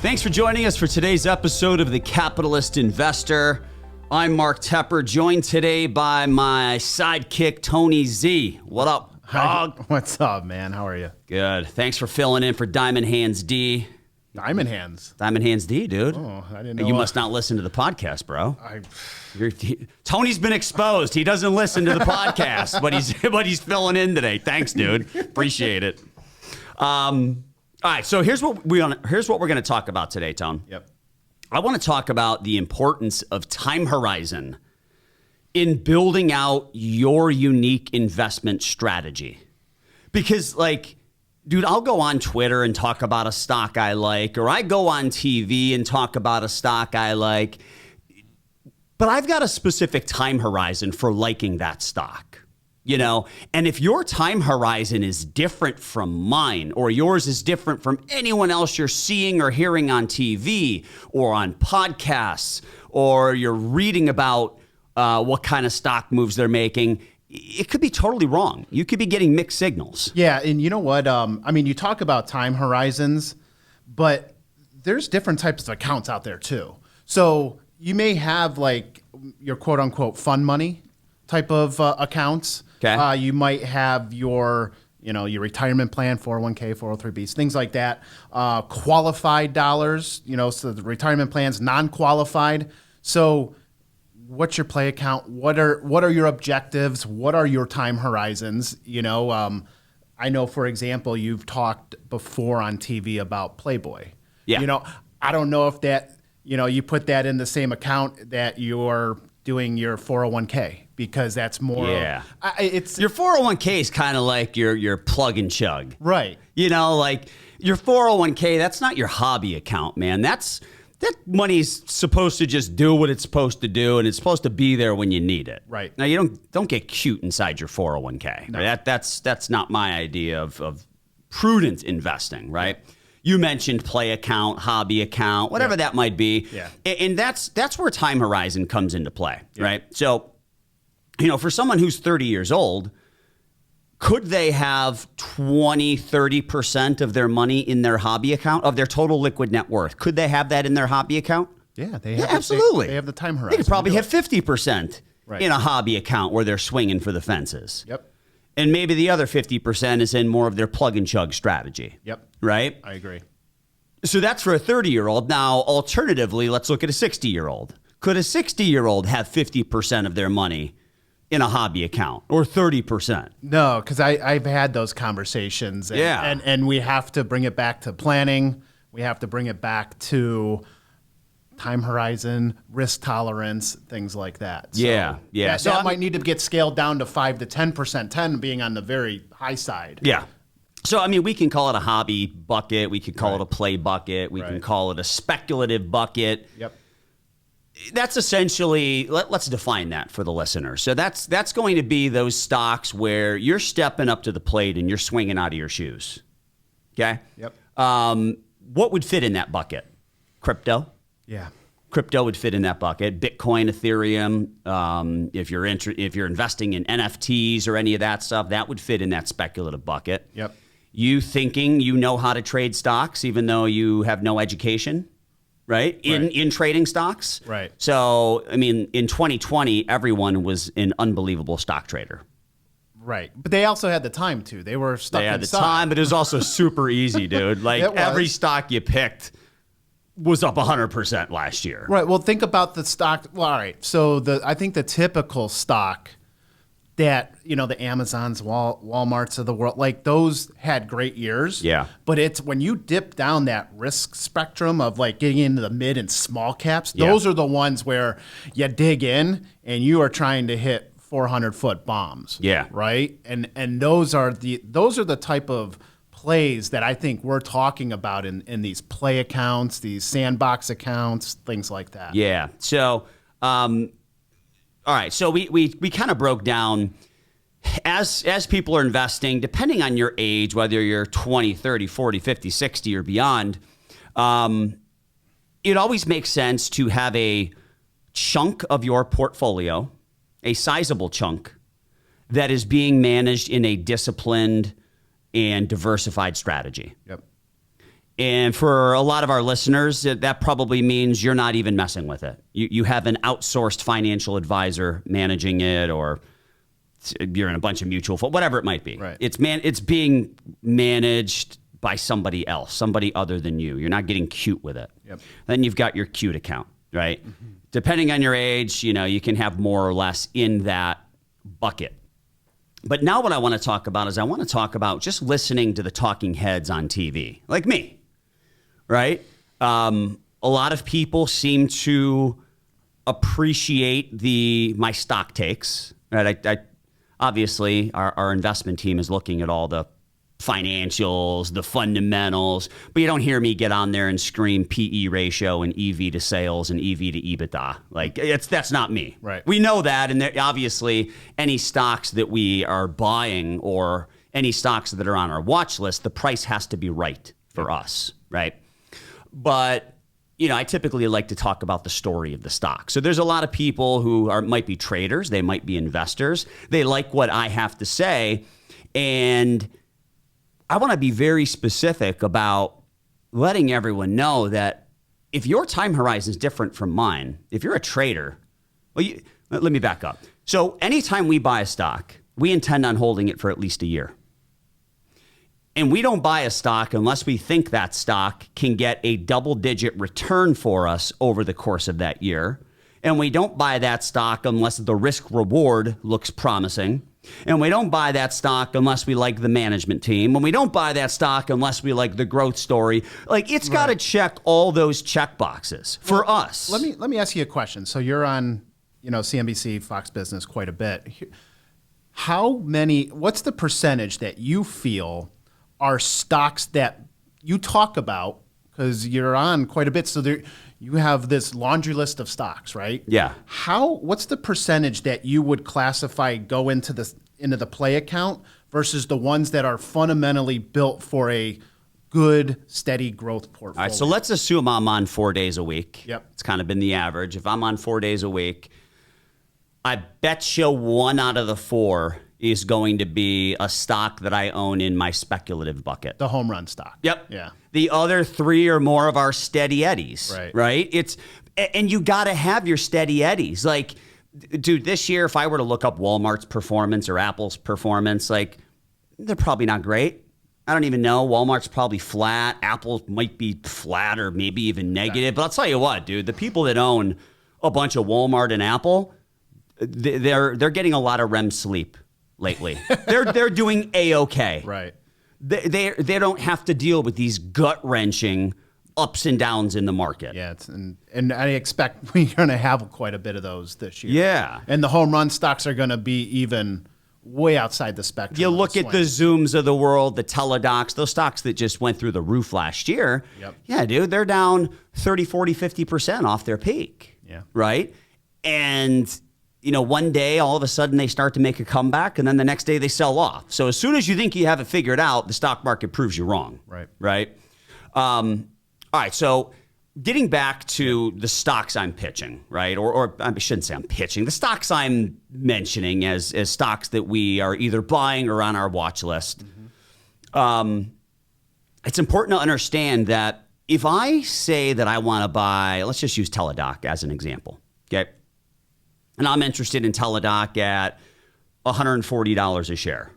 Thanks for joining us for today's episode of The Capitalist Investor. I'm Mark Tepper, joined today by my sidekick, Tony Z. What up, dog? What's up, man? How are you? Good. Thanks for filling in for Diamond Hands D. Diamond Hands? Diamond Hands D, dude. Oh, I didn't know. You must not listen to the podcast, bro. Tony's been exposed. He doesn't listen to the podcast, but he's filling in today. Thanks, dude. Appreciate it. All right, so here's what we're going to talk about today, Tone. Yep. I want to talk about the importance of time horizon in building out your unique investment strategy. Because, dude, I'll go on Twitter and talk about a stock I like, or I go on TV and talk about a stock I like, but I've got a specific time horizon for liking that stock. You know, and if your time horizon is different from mine, or yours is different from anyone else you're seeing or hearing on TV or on podcasts, or you're reading about what kind of stock moves they're making, it could be totally wrong. You could be getting mixed signals. Yeah, and you know what? You talk about time horizons, but there's different types of accounts out there too. So you may have your quote unquote fun money type of accounts. Okay. You might have your retirement plan, 401k, 403bs, things like that. Qualified dollars, so the retirement plan's non-qualified. So what's your play account? What are your objectives? What are your time horizons? I know, for example, you've talked before on TV about Playboy. Yeah. I don't know if that, you put that in the same account that you're doing your 401k, because that's more. Yeah. It's your 401k is kind of like your plug and chug. Right. Your 401k, that's not your hobby account, man. That money's supposed to just do what it's supposed to do, and it's supposed to be there when you need it. Right. Now, you don't get cute inside your 401k. No. Right? That's not my idea of prudent investing, right? You mentioned play account, hobby account, whatever that might be. Yeah. And that's where time horizon comes into play, Yeah. right? So, for someone who's 30 years old, could they have 20, 30% of their money in their hobby account, of their total liquid net worth? Could they have that in their hobby account? Yeah, absolutely. They have the time horizon. They could probably have 50% Right. in a hobby account where they're swinging for the fences. Yep. And maybe the other 50% is in more of their plug and chug strategy. Yep. Right? I agree. So that's for a 30-year-old. Now, alternatively, let's look at a 60-year-old. Could a 60-year-old have 50% of their money in a hobby account, or 30%? No, because I've had those conversations. And we have to bring it back to planning. We have to bring it back to time horizon, risk tolerance, things like that. So Yeah. That might need to get scaled down to 5 to 10%, 10 being on the very high side. Yeah. So, we can call it a hobby bucket. We could call it a play bucket. We can Right. call it a speculative bucket. Yep. That's essentially, let's define that for the listener. So that's going to be those stocks where you're stepping up to the plate and you're swinging out of your shoes. Okay? Yep. What would fit in that bucket? Crypto. Yeah. Crypto would fit in that bucket. Bitcoin, Ethereum. If you're investing in NFTs or any of that stuff, that would fit in that speculative bucket. Yep. You thinking you know how to trade stocks, even though you have no education, right? In trading stocks. Right. So, in 2020, everyone was an unbelievable stock trader. Right. But they also had the time too. They were stuck They had inside. the time, but it was also super easy, dude. It was. Every stock you picked was up 100% last year. Right. Well, think about the stock. Well, all right. So I think the typical stock that, the Amazons, Walmarts of the world, those had great years. Yeah. But it's when you dip down that risk spectrum of getting into the mid and small caps, Yeah. those are the ones where you dig in and you are trying to hit 400-foot bombs. Yeah. Right. And those are the type of plays that I think we're talking about in these play accounts, these sandbox accounts, things like that. Yeah. So, all right. So we kind of broke down as people are investing, depending on your age, whether you're 20, 30, 40, 50, 60 or beyond, it always makes sense to have a chunk of your portfolio, a sizable chunk, that is being managed in a disciplined and diversified strategy. Yep. And for a lot of our listeners, that probably means you're not even messing with it. You have an outsourced financial advisor managing it, or you're in a bunch of mutual funds, whatever it might be. Right. It's being managed by somebody else, somebody other than you. You're not getting cute with it. Yep. Then you've got your cute account, right? Mm-hmm. Depending on your age, you can have more or less in that bucket. But now what I want to talk about is I want to talk about just listening to the talking heads on TV, like me, right? A lot of people seem to appreciate my stock takes, right? I obviously, our investment team is looking at all the financials, the fundamentals, but you don't hear me get on there and scream PE ratio and EV to sales and EV to EBITDA. Like, that's not me. Right. We know that, and obviously any stocks that we are buying or any stocks that are on our watch list, the price has to be right for us, right? But I typically like to talk about the story of the stock. So there's a lot of people who might be traders, they might be investors. They like what I have to say, and I want to be very specific about letting everyone know that if your time horizon is different from mine, if you're a trader, let me back up. So anytime we buy a stock, we intend on holding it for at least a year. And we don't buy a stock unless we think that stock can get a double-digit return for us over the course of that year. And we don't buy that stock unless the risk-reward looks promising. And we don't buy that stock unless we like the management team. And we don't buy that stock unless we like the growth story. Like, it's got to check all those check boxes for us. Let me ask you a question. So you're on, CNBC, Fox Business quite a bit. What's the percentage that you feel are stocks that you talk about, because you're on quite a bit, so you have this laundry list of stocks, right? Yeah. What's the percentage that you would classify go into the play account versus the ones that are fundamentally built for a good, steady growth portfolio? All right, so let's assume I'm on 4 days a week. Yep. It's kind of been the average. If I'm on 4 days a week, I bet you 1 out of the 4 is going to be a stock that I own in my speculative bucket. The home run stock. Yep. Yeah. The other 3 are more of our steady eddies. Right. Right? And you got to have your steady eddies. Like, dude, this year, if I were to look up Walmart's performance or Apple's performance, like, they're probably not great. I don't even know. Walmart's probably flat. Apple might be flat or maybe even negative. But I'll tell you what, dude, the people that own a bunch of Walmart and Apple, they're getting a lot of REM sleep lately. They're doing A-okay. Right. They don't have to deal with these gut-wrenching ups and downs in the market. Yeah, and I expect we're going to have quite a bit of those this year. Yeah. And the home run stocks are going to be even way outside the spectrum. You look at the Zooms of the world, the Teladocs, those stocks that just went through the roof last year. Yep. Yeah, dude, they're down 30, 40, 50% off their peak. Yeah. Right? And one day, all of a sudden, they start to make a comeback, and then the next day they sell off. So as soon as you think you have it figured out, the stock market proves you wrong. Right. Right? All right, so getting back to the stocks I'm pitching, right? Or I shouldn't say I'm pitching. The stocks I'm mentioning as stocks that we are either buying or on our watch list. Mm-hmm. It's important to understand that if I say that I want to buy, let's just use Teladoc as an example, okay? And I'm interested in Teladoc at $140 a share.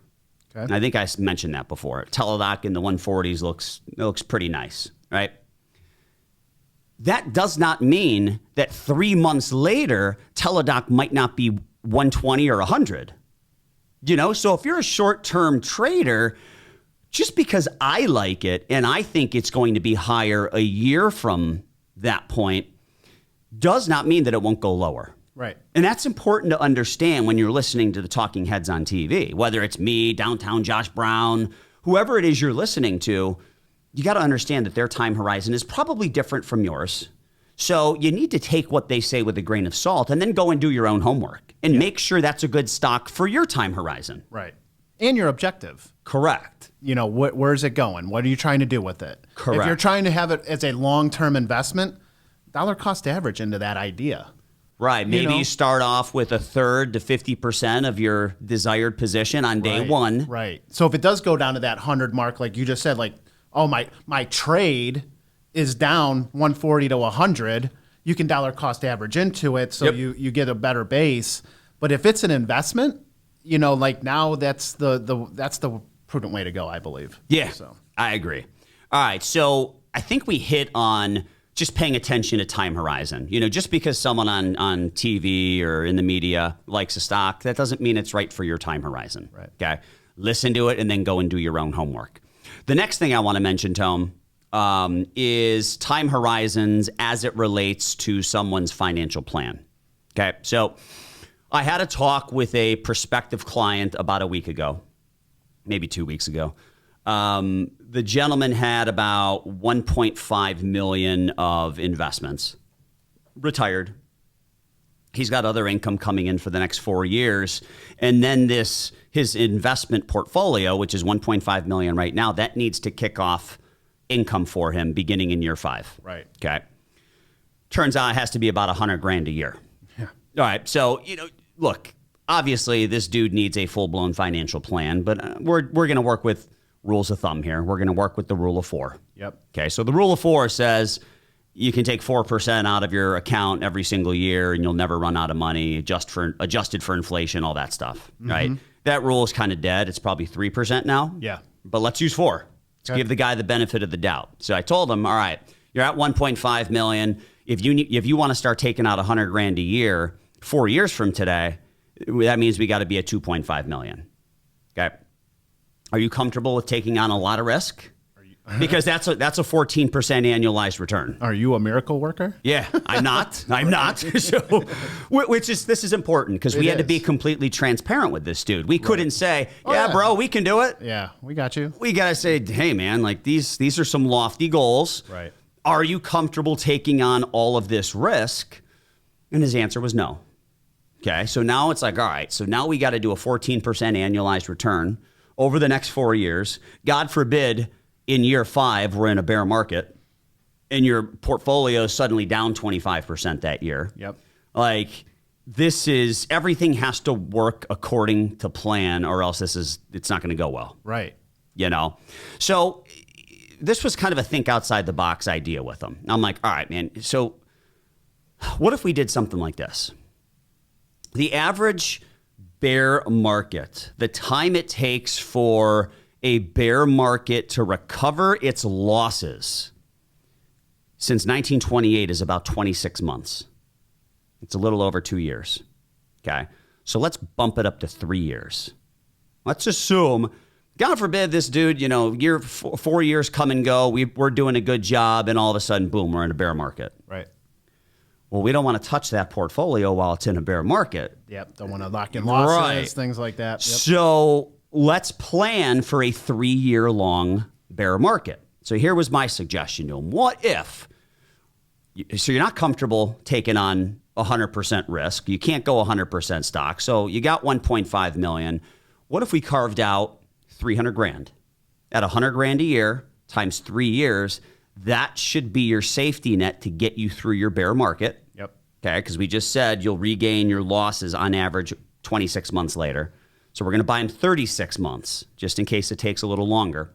Okay. And I think I mentioned that before. Teladoc in the 140s looks pretty nice, right? That does not mean that 3 months later, Teladoc might not be 120 or 100. So if you're a short-term trader, just because I like it and I think it's going to be higher a year from that point does not mean that it won't go lower. Right. And that's important to understand when you're listening to the talking heads on TV, whether it's me, Downtown Josh Brown, whoever it is you're listening to, you got to understand that their time horizon is probably different from yours. So you need to take what they say with a grain of salt and then go and do your own homework and make sure that's a good stock for your time horizon. Right. And your objective. Correct. Where's it going? What are you trying to do with it? Correct. If you're trying to have it as a long-term investment, dollar cost average into that idea. Right. Maybe you start off with 1/3 to 50% of your desired position on day one. Right. So if it does go down to that 100 mark, like you just said, like, oh, my trade is down 140 to 100, you can dollar cost average into it, so you get a better base. But if it's an investment, like now that's the prudent way to go, I believe. Yeah, So I agree. All right, so I think we hit on just paying attention to time horizon. Just because someone on TV or in the media likes a stock, that doesn't mean it's right for your time horizon. Right. Okay, listen to it and then go and do your own homework. The next thing I want to mention, Tom, is time horizons as it relates to someone's financial plan. Okay, so I had a talk with a prospective client about a week ago, maybe 2 weeks ago. The gentleman had about 1.5 million of investments, retired. He's got other income coming in for the next 4 years. And then his investment portfolio, which is 1.5 million right now, that needs to kick off income for him beginning in year 5. Right. Okay. Turns out it has to be about $100,000 a year. Yeah. All right. So, look, obviously this dude needs a full-blown financial plan, but we're going to work with rules of thumb here. We're going to work with the rule of 4. Yep. Okay. So the rule of 4 says you can take 4% out of your account every single year and you'll never run out of money, adjusted for inflation, all that stuff. Right. That rule is kind of dead. It's probably 3% now. Yeah. But let's use 4. Let's give the guy the benefit of the doubt. So I told him, all right, you're at 1.5 million. If you want to start taking out $100,000 a year 4 years from today, that means we got to be at 2.5 million. Okay. Are you comfortable with taking on a lot of risk? Because that's a 14% annualized return. Are you a miracle worker? Yeah, I'm not. I'm not. So, this is important because we had to be completely transparent with this dude. We couldn't say, yeah, bro, we can do it. Yeah, we got you. We got to say, hey, man, like these are some lofty goals. Right. Are you comfortable taking on all of this risk? And his answer was no. Okay, so now it's like, all right, so now we got to do a 14% annualized return over the next 4 years. God forbid, in year 5, we're in a bear market and your portfolio is suddenly down 25% that year. Yep. Like everything has to work according to plan or else it's not going to go well. Right. So this was kind of a think outside the box idea with them. I'm like, all right, man. So what if we did something like this? The average bear market, the time it takes for a bear market to recover its losses since 1928 is about 26 months. It's a little over 2 years. Okay. So let's bump it up to 3 years. Let's assume, God forbid, this dude, year 4 years come and go. We're doing a good job, and all of a sudden, boom, we're in a bear market. Right. Well, we don't want to touch that portfolio while it's in a bear market. Yep. Don't want to lock in losses, things like that. Yep. So let's plan for a 3-year-long bear market. So here was my suggestion to him. What if, so you're not comfortable taking on 100% risk. You can't go 100% stock. So you got 1.5 million. What if we carved out 300 grand at 100 grand a year times 3 years? That should be your safety net to get you through your bear market. Yep. Okay. Because we just said you'll regain your losses on average 26 months later. So we're going to buy them 36 months just in case it takes a little longer.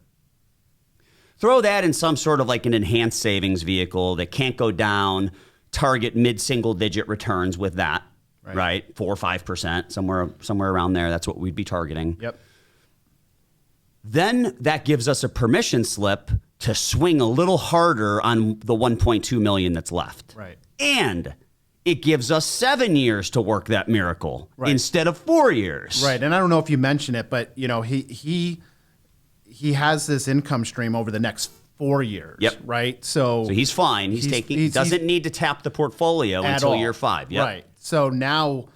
Throw that in some sort of like an enhanced savings vehicle that can't go down, target mid-single digit returns with that, right? 4 or 5%, somewhere around there. That's what we'd be targeting. Yep. Then that gives us a permission slip to swing a little harder on the 1.2 million that's left. Right. And it gives us 7 years to work that miracle instead of 4 years. Right. And I don't know if you mentioned it, but he has this income stream over the next 4 years. Yep. Right. So he's fine. He doesn't need to tap the portfolio until year 5. Yep. Right. So now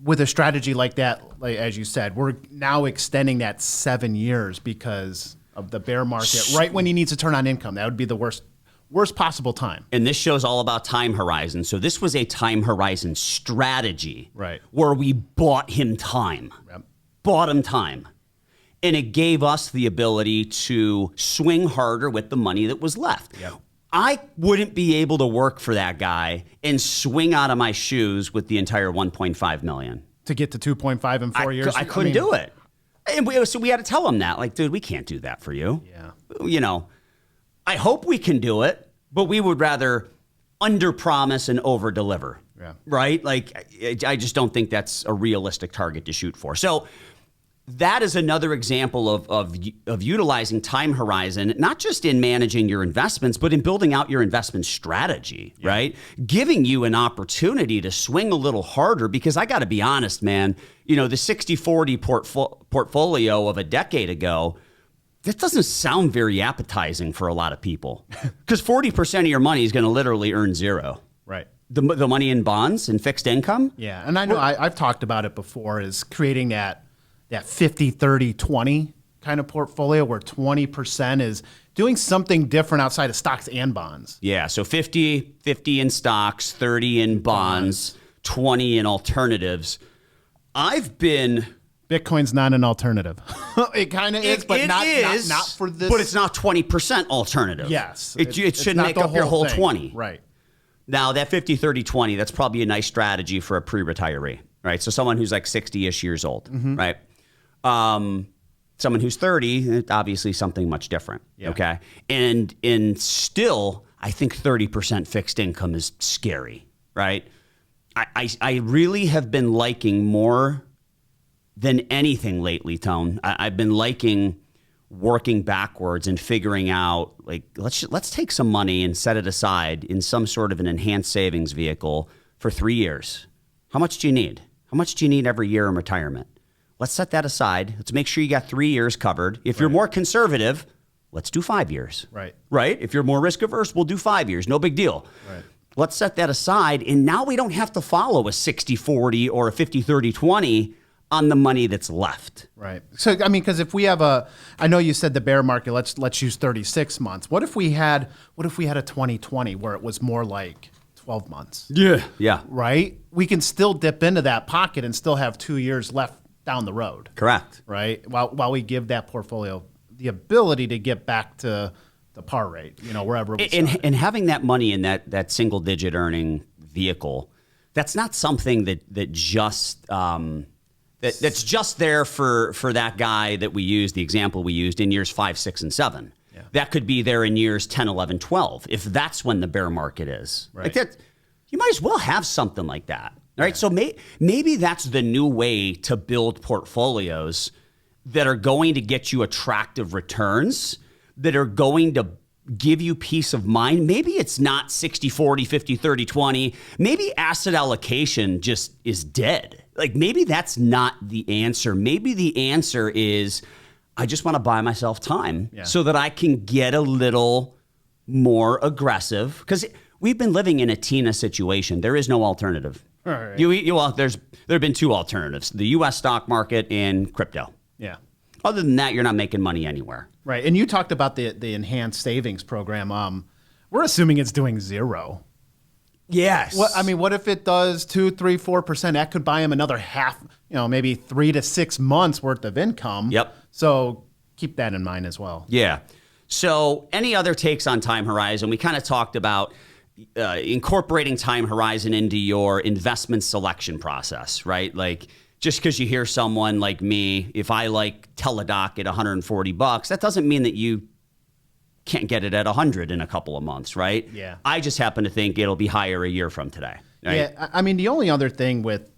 with a strategy like that, like as you said, we're now extending that 7 years because of the bear market, right when he needs to turn on income. That would be the worst possible time. And this show's all about time horizon. So this was a time horizon strategy, right, where we bought him time. Yep. Bought him time. And it gave us the ability to swing harder with the money that was left. Yep. I wouldn't be able to work for that guy and swing out of my shoes with the entire 1.5 million. To get to 2.5 in 4 years? I couldn't do it. And so we had to tell him that. Like, dude, we can't do that for you. Yeah. You know. I hope we can do it, but we would rather under-promise and over-deliver. Yeah. Right? Like, I just don't think that's a realistic target to shoot for. So that is another example of utilizing time horizon, not just in managing your investments, but in building out your investment strategy, right? Giving you an opportunity to swing a little harder, because I got to be honest, man, the 60-40 portfolio of a decade ago, that doesn't sound very appetizing for a lot of people, because 40% of your money is going to literally earn zero. Right. The money in bonds and fixed income? Yeah, and I know I've talked about it before, is creating that 50-30-20 kind of portfolio where 20% is doing something different outside of stocks and bonds. Yeah, so 50 in stocks, 30 in bonds, 20 in alternatives. Bitcoin's not an alternative. It kind of is, but not for this. But it's not 20% alternative. Yes. It should make up your whole thing. 20. Right. Now, that 50-30-20, that's probably a nice strategy for a pre-retiree, right? So someone who's like 60-ish years old, right? Someone who's 30, obviously something much different, okay? And still, I think 30% fixed income is scary, right? I really have been liking more than anything lately, Tone. I've been liking working backwards and figuring out, like, let's take some money and set it aside in some sort of an enhanced savings vehicle for 3 years. How much do you need? How much do you need every year in retirement? Let's set that aside. Let's make sure you got 3 years covered. If you're more conservative, let's do 5 years. Right. Right? If you're more risk averse, we'll do 5 years. No big deal. Right. Let's set that aside. And now we don't have to follow a 60-40 or a 50-30-20 on the money that's left. Right. So, I mean, because if we have I know you said the bear market, let's use 36 months. What if we had a 2020 where it was more like 12 months? Yeah. Yeah. Right? We can still dip into that pocket and still have 2 years left down the road. Correct. Right? While we give that portfolio the ability to get back to the par rate, wherever we started. And having that money in that single digit earning vehicle, that's not something that just that's just there for that guy that we used, the example we used, in years 5, 6, and 7. Yeah. That could be there in years 10, 11, 12, if that's when the bear market is. Right. Like that, you might as well have something like that. All right. So maybe that's the new way to build portfolios that are going to get you attractive returns, that are going to give you peace of mind. Maybe it's not 60-40, 50-30-20. Maybe asset allocation just is dead. Like, maybe that's not the answer. Maybe the answer is, I just want to buy myself time so that I can get a little more aggressive. Because we've been living in a Tina situation. There is no alternative. All right. There have been two alternatives: the U.S. stock market and crypto. Yeah. Other than that, you're not making money anywhere. Right. And you talked about the enhanced savings program. We're assuming it's doing zero. Yes. What if it does 2, 3, 4%? That could buy him another half, maybe 3 to 6 months worth of income. Yep. So keep that in mind as well. Yeah. So any other takes on time horizon? We kind of talked about incorporating time horizon into your investment selection process, right? Like, just because you hear someone like me, if I like Teladoc at $140, that doesn't mean that you can't get it at 100 in a couple of months, right? Yeah. I just happen to think it'll be higher a year from today. Right? Yeah. I mean, the only other thing with,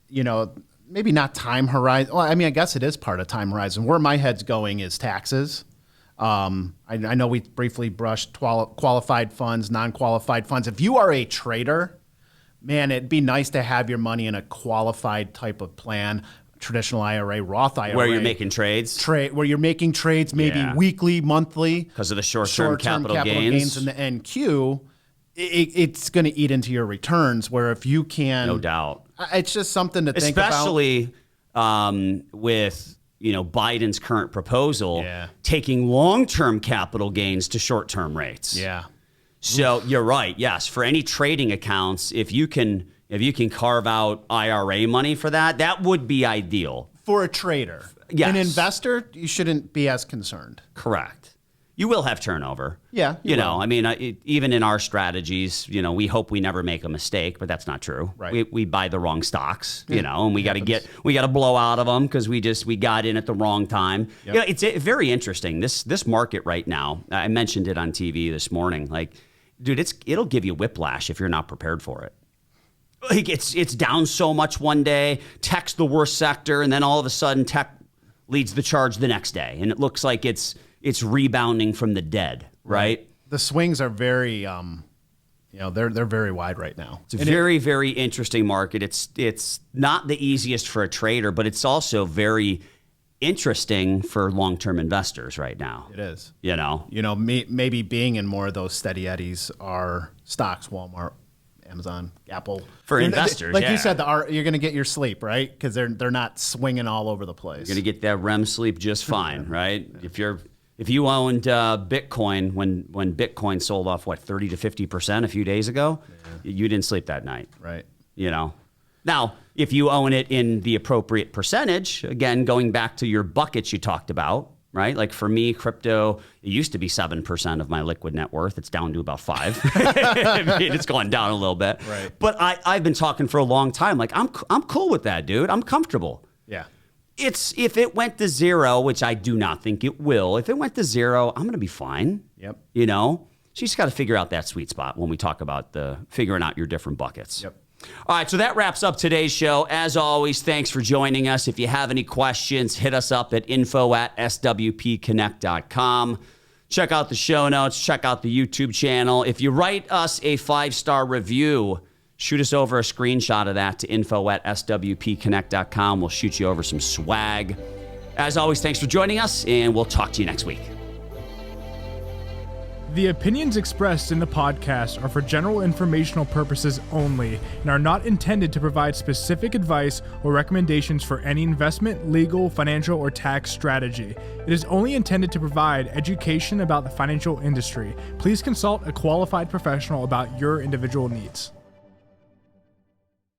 maybe not time horizon. Well, I mean, I guess it is part of time horizon. Where my head's going is taxes. I know we briefly brushed qualified funds, non-qualified funds. If you are a trader, man, it'd be nice to have your money in a qualified type of plan, traditional IRA, Roth IRA. Where you're making trades. Where you're making trades maybe weekly, monthly. Because of the short-term capital gains. And the NQ, it's going to eat into your returns, where if you can... No doubt. It's just something to think about. Especially with... Biden's current proposal, taking long-term capital gains to short-term rates. Yeah. So you're right. Yes, for any trading accounts, if you can carve out IRA money for that, that would be ideal for a trader. Yes. An investor, you shouldn't be as concerned. Correct. You will have turnover. Yeah, You know, I mean, even in our strategies, you know, we hope we never make a mistake, but that's not true. Right. We buy the wrong stocks, you know, and we got to blow out of them because we got in at the wrong time. Yep. You know, it's very interesting. This market right now, I mentioned it on TV this morning. Like, dude, it'll give you whiplash if you're not prepared for it. Like it's down so much one day, tech's the worst sector, and then all of a sudden tech leads the charge the next day, and it looks like it's rebounding from the dead, right? The swings are very, they're very wide right now. It's a very interesting market. It's not the easiest for a trader, but it's also very interesting for long-term investors right now. It is. You know, Maybe being in more of those steady eddies are stocks, Walmart, Amazon, Apple. For investors, like you said, you're going to get your sleep, right? Because they're not swinging all over the place. You're going to get that REM sleep just fine, right? If you owned Bitcoin when Bitcoin sold off 30 to 50% a few days ago, you didn't sleep that night, right? You know. Now, if you own it in the appropriate percentage, again, going back to your buckets you talked about, right? Like for me, crypto, it used to be 7% of my liquid net worth. It's down to about 5. I mean, it's gone down a little bit. Right. But I've been talking for a long time. Like I'm cool with that, dude. I'm comfortable. Yeah. If it went to 0, which I do not think it will, if it went to 0, I'm going to be fine. Yep. You know, so you just got to figure out that sweet spot when we talk about figuring out your different buckets. Yep. All right, so that wraps up today's show. As always, thanks for joining us. If you have any questions, hit us up at info@swpconnect.com. Check out the show notes. Check out the YouTube channel. If you write us a 5-star review, shoot us over a screenshot of that to info@swpconnect.com. We'll shoot you over some swag. As always, thanks for joining us, and we'll talk to you next week. The opinions expressed in the podcast are for general informational purposes only and are not intended to provide specific advice or recommendations for any investment, legal, financial, or tax strategy. It is only intended to provide education about the financial industry. Please consult a qualified professional about your individual needs.